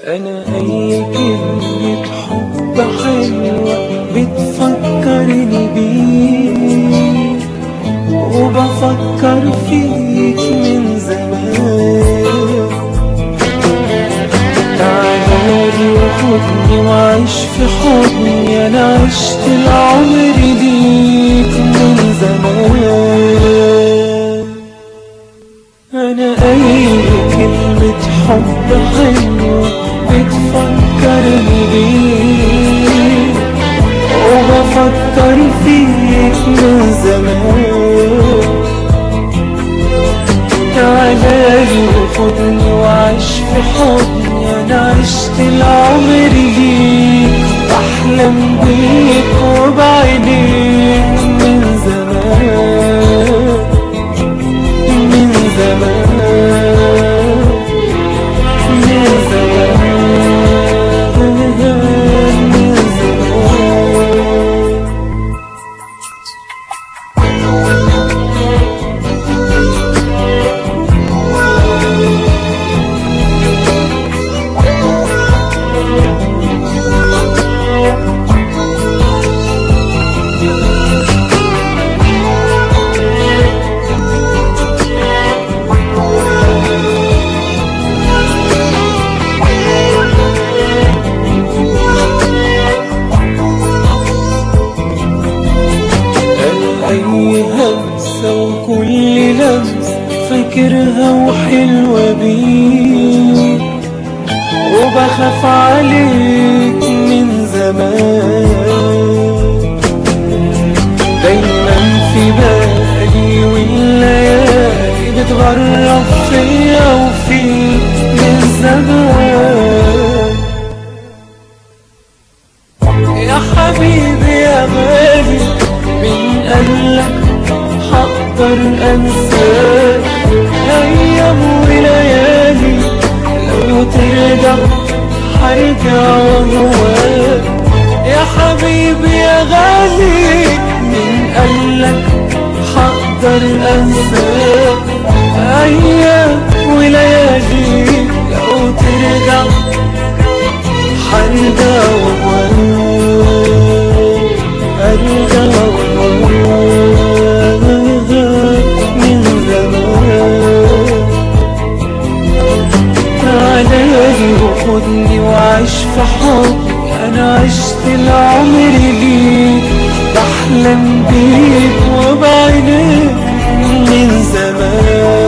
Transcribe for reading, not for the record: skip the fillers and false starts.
أنا أي كلمة حب حلوة بتفكرني بيك، وبفكر فيك من زمان. تعالي وخدني وعيش في حضني، أنا عشت العمر ليك من زمان. أنا أي كلمة حب حلوة بتفكرني بيك، وبفكر فيك من زمان. تعالي وخدني وعيش في حضني، أنا عشت العمر ليك، بحلم بيك وبعينيك من زمان، من زمان، من زمان، من همسة وكل لمسة فاكرها وحلوة بيك، وبخاف عليك من زمان. دايما في بالي والليالي بتغرب فيا وفيك من زمان. يا حبيبي يا غالي، من قبلك هقدر انساك ايام وليالي، لو ترجع هرجع وهواك. يا حبيبي يا غالي، من قبلك هقدر انساك ايام وليالي، لو ترجع هرجع وهواك، ارجع وهواك من زمان. تعالي وخدني وعيش في حضني، أنا عشت العمر ليك، بحلم بيك وبعينيك من زمان.